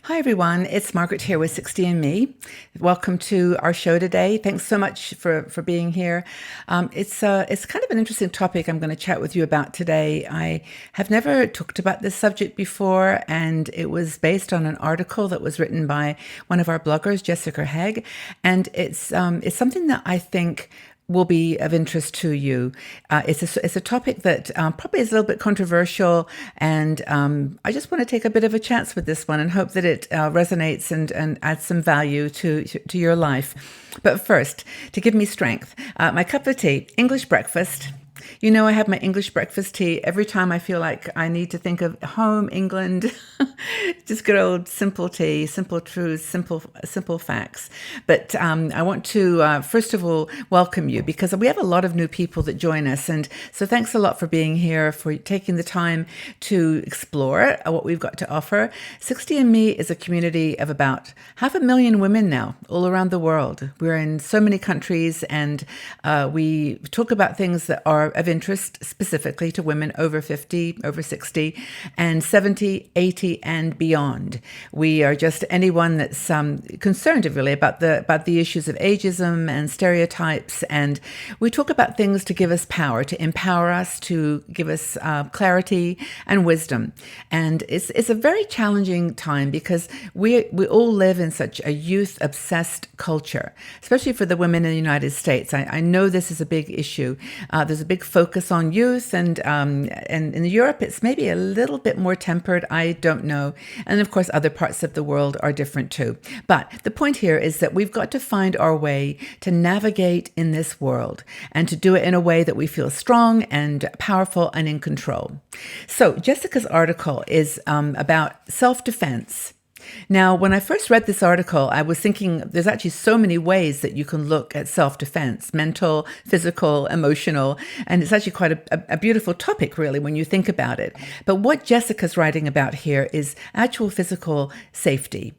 Hi, everyone. It's Margaret here with 60 and Me. Welcome to our show today. Thanks so much for being here. It's kind of an interesting topic I'm going to chat with you about today. I have never talked about this subject before, and it was based on an article that was written by one of our bloggers, Jessica Hegg, and it's something that I think will be of interest to you. It's a topic that probably is a little bit controversial, and I just want to take a bit of a chance with this one and hope that it resonates and adds some value to your life. But first, to give me strength, my cup of tea, English breakfast. You know, I have my English breakfast tea every time I feel like I need to think of home, England. Just good old simple tea, simple truths, simple facts. But I want to, first of all, welcome you because we have a lot of new people that join us. And so thanks a lot for being here, for taking the time to explore what we've got to offer. 60 and Me is a community of about 500,000 women now all around the world. We're in so many countries, and we talk about things that are of interest specifically to women over 50, over 60, and 70, 80, and beyond. We are just anyone that's concerned really about the issues of ageism and stereotypes, and we talk about things to give us power, to empower us, to give us clarity and wisdom. And it's a very challenging time because we all live in such a youth-obsessed culture, especially for the women in the United States. I know this is a big issue. There's a big focus on youth, and in Europe it's maybe a little bit more tempered. I don't know. And of course, other parts of the world are different too. But the point here is that we've got to find our way to navigate in this world and to do it in a way that we feel strong and powerful and in control. So Jessica's article is about self-defense. Now, when I first read this article, I was thinking there's actually so many ways that you can look at self-defense, mental, physical, emotional, and it's actually quite a beautiful topic, really, when you think about it. But what Jessica's writing about here is actual physical safety.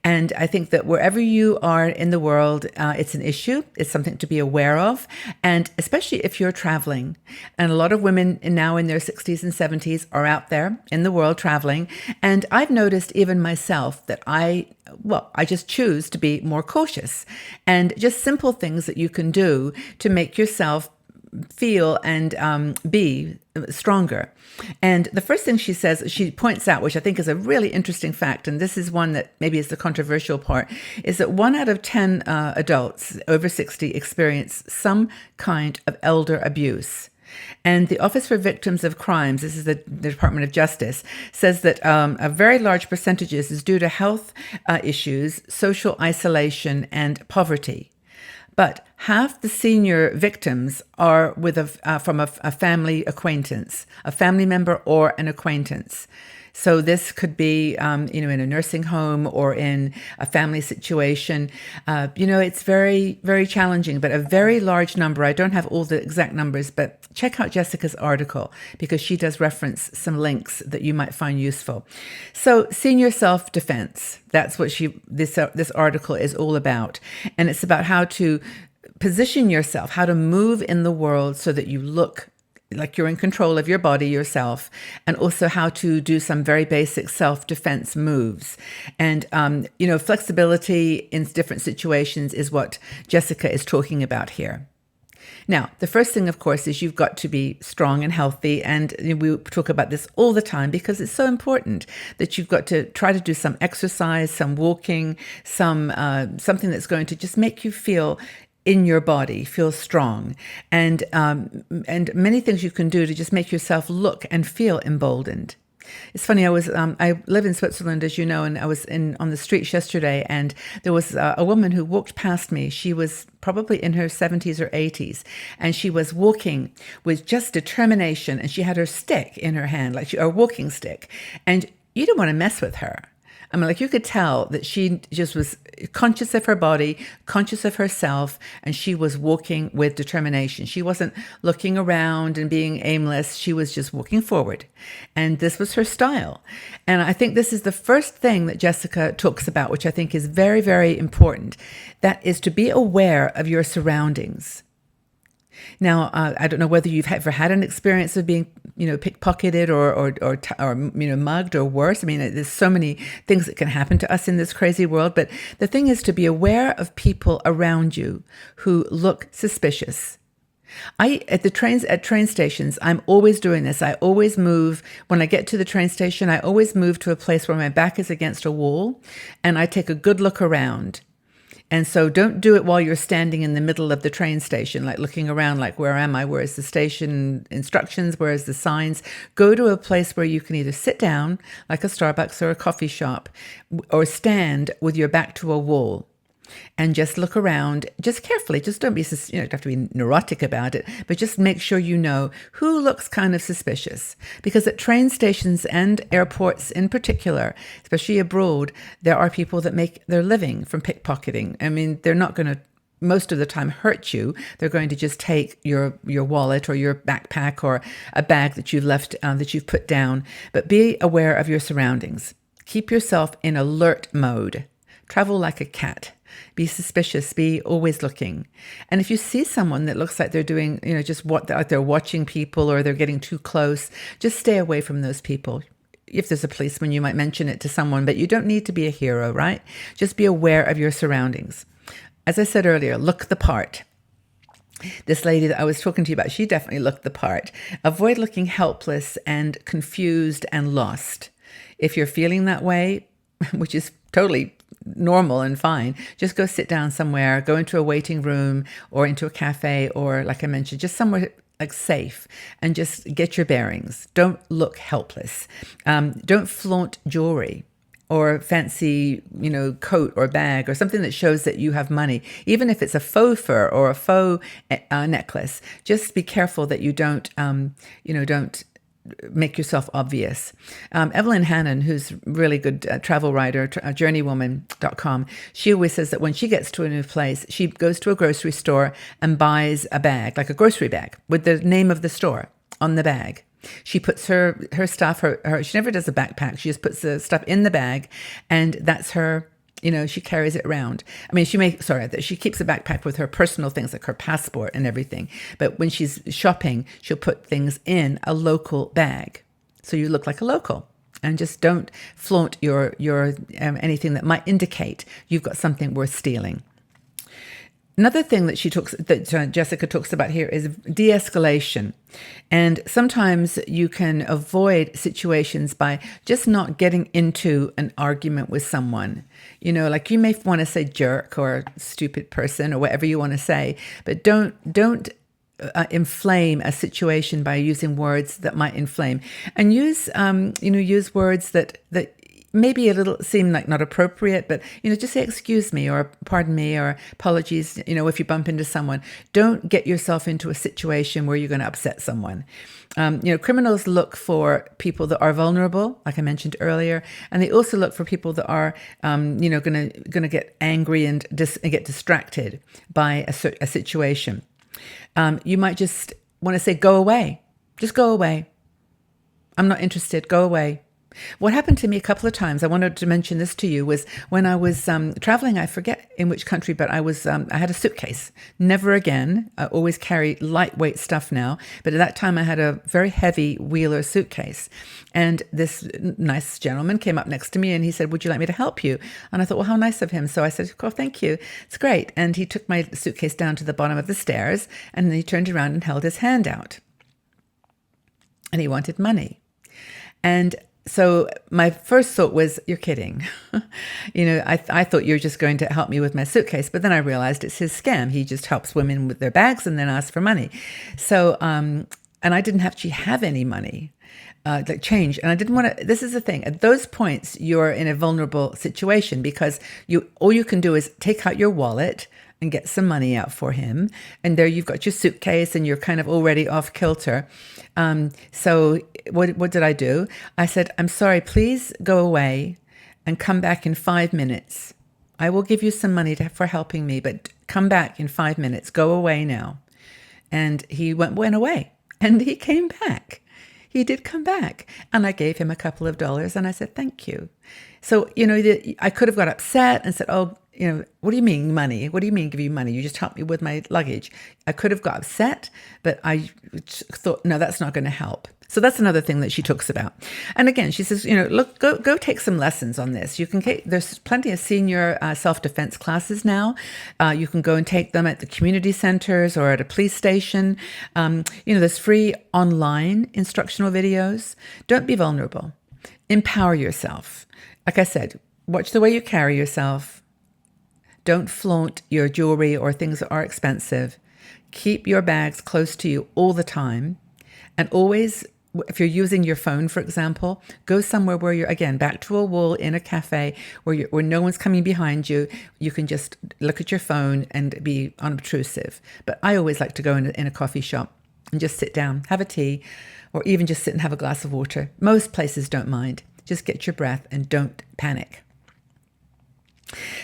And I think that wherever you are in the world, it's an issue. It's something to be aware of. And especially if you're traveling. And a lot of women now in their 60s and 70s are out there in the world traveling. And I've noticed even myself that I just choose to be more cautious. And just simple things that you can do to make yourself feel and be stronger. And the first thing she says, she points out, which I think is a really interesting fact, and this is one that maybe is the controversial part, is that 1 out of 10 adults over 60 experience some kind of elder abuse. And the Office for Victims of Crimes, this is the Department of Justice, says that a very large percentage is due to health issues, social isolation, and poverty. But half the senior victims are from a family acquaintance, a family member or an acquaintance. So this could be, in a nursing home or in a family situation. It's very, very challenging, but a very large number. I don't have all the exact numbers, but check out Jessica's article because she does reference some links that you might find useful. So senior self-defense, that's what this article is all about. And it's about how to position yourself, how to move in the world so that you look like you're in control of your body yourself, and also how to do some very basic self-defense moves. And, flexibility in different situations is what Jessica is talking about here. Now, the first thing, of course, is you've got to be strong and healthy. And we talk about this all the time because it's so important that you've got to try to do some exercise, some walking, something that's going to just make you feel in your body, feel strong, and many things you can do to just make yourself look and feel emboldened. It's funny, I live in Switzerland, as you know, and I was on the streets yesterday, and there was a woman who walked past me. She was probably in her 70s or 80s, and she was walking with just determination, and she had her stick in her hand, like a walking stick, and you don't want to mess with her. I mean, you could tell that she just was conscious of her body, conscious of herself, and she was walking with determination. She wasn't looking around and being aimless. She was just walking forward. And this was her style. And I think this is the first thing that Jessica talks about, which I think is very, very important. That is to be aware of your surroundings. Now, I don't know whether you've ever had an experience of being, pickpocketed or mugged or worse. I mean, there's so many things that can happen to us in this crazy world. But the thing is to be aware of people around you who look suspicious. At train stations, I'm always doing this. I always move when I get to the train station. I always move to a place where my back is against a wall, and I take a good look around. And so don't do it while you're standing in the middle of the train station, like looking around, like, where am I? Where's the station instructions? Where's the signs? Go to a place where you can either sit down, like a Starbucks or a coffee shop, or stand with your back to a wall. And just look around, just carefully. Just don't be, you don't have to be neurotic about it, but just make sure you know who looks kind of suspicious. Because at train stations and airports in particular, especially abroad, there are people that make their living from pickpocketing. I mean, they're not going to most of the time hurt you. They're going to just take your wallet or your backpack or a bag that you've left, that you've put down. But be aware of your surroundings. Keep yourself in alert mode. Travel like a cat. Be suspicious, be always looking. And if you see someone that looks like they're doing, like they're watching people or they're getting too close, just stay away from those people. If there's a policeman, you might mention it to someone, but you don't need to be a hero, right? Just be aware of your surroundings. As I said earlier, look the part. This lady that I was talking to you about, she definitely looked the part. Avoid looking helpless and confused and lost. If you're feeling that way, which is totally normal and fine, just go sit down somewhere, go into a waiting room or into a cafe, or like I mentioned, just somewhere like safe, and just get your bearings. Don't look helpless. Don't flaunt jewelry or fancy, coat or bag or something that shows that you have money. Even if it's a faux fur or a faux necklace, just be careful that you don't make yourself obvious. Evelyn Hannon, who's a really good travel writer, journeywoman.com, she always says that when she gets to a new place, she goes to a grocery store and buys a bag, like a grocery bag, with the name of the store on the bag. She puts her stuff, she never does a backpack. She just puts the stuff in the bag, and that's her. She carries it around. I mean, she keeps a backpack with her personal things like her passport and everything. But when she's shopping, she'll put things in a local bag. So you look like a local, and just don't flaunt your anything that might indicate you've got something worth stealing. Another thing that Jessica talks about here is de-escalation. And sometimes you can avoid situations by just not getting into an argument with someone. Like you may want to say jerk or stupid person or whatever you want to say, but don't inflame a situation by using words that might inflame. And use words that maybe a little seem like not appropriate, but, just say excuse me or pardon me or apologies, if you bump into someone. Don't get yourself into a situation where you're going to upset someone. Criminals look for people that are vulnerable, like I mentioned earlier, and they also look for people that are, going to get angry and get distracted by a situation. You might just want to say, go away. Just go away. I'm not interested. Go away. What happened to me a couple of times, I wanted to mention this to you, was when I was traveling, I forget in which country, but I had a suitcase. Never again. I always carry lightweight stuff now. But at that time, I had a very heavy wheeler suitcase. And this nice gentleman came up next to me and he said, would you like me to help you? And I thought, well, how nice of him. So I said, oh, thank you. It's great. And he took my suitcase down to the bottom of the stairs, and then he turned around and held his hand out. And he wanted money. And so my first thought was, you're kidding. I thought you were just going to help me with my suitcase, but then I realized it's his scam. He just helps women with their bags and then asks for money. So, and I didn't actually have any money, like change. And I didn't want to, this is the thing, at those points, you're in a vulnerable situation because all you can do is take out your wallet and get some money out for him. And there you've got your suitcase and you're kind of already off kilter. So what did I do? I said, I'm sorry, please go away and come back in 5 minutes. I will give you some money for helping me, but come back in 5 minutes. Go away now. And he went away, and he came back. He did come back, and I gave him a couple of dollars, and I said, thank you. So, I could have got upset and said, oh, what do you mean money? What do you mean give you money? You just helped me with my luggage. I could have got upset, but I thought, no, that's not going to help. So that's another thing that she talks about. And again, she says, look, go take some lessons on this. You can there's plenty of senior self-defense classes now. You can go and take them at the community centers or at a police station. There's free online instructional videos. Don't be vulnerable. Empower yourself. Like I said, watch the way you carry yourself. Don't flaunt your jewelry or things that are expensive. Keep your bags close to you all the time. And always, if you're using your phone, for example, go somewhere where you're, again, back to a wall in a cafe where no one's coming behind you. You can just look at your phone and be unobtrusive. But I always like to go in a coffee shop and just sit down, have a tea, or even just sit and have a glass of water. Most places don't mind. Just get your breath and don't panic.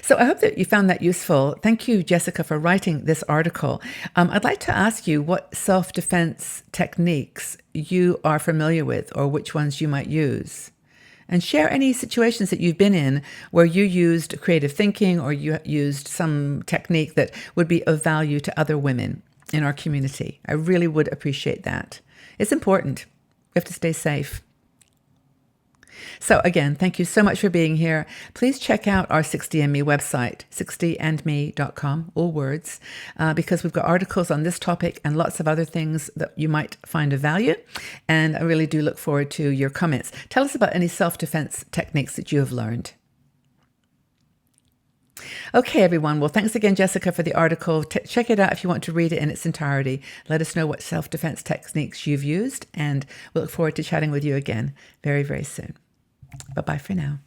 So I hope that you found that useful. Thank you, Jessica, for writing this article. I'd like to ask you what self-defense techniques you are familiar with or which ones you might use. And share any situations that you've been in where you used creative thinking or you used some technique that would be of value to other women in our community. I really would appreciate that. It's important. We have to stay safe. So again, thank you so much for being here. Please check out our 60andme website, 60andme.com, all words, because we've got articles on this topic and lots of other things that you might find of value. And I really do look forward to your comments. Tell us about any self-defense techniques that you have learned. Okay, everyone. Well, thanks again, Jessica, for the article. Check it out if you want to read it in its entirety. Let us know what self-defense techniques you've used, and we'll look forward to chatting with you again very, very soon. Bye-bye for now.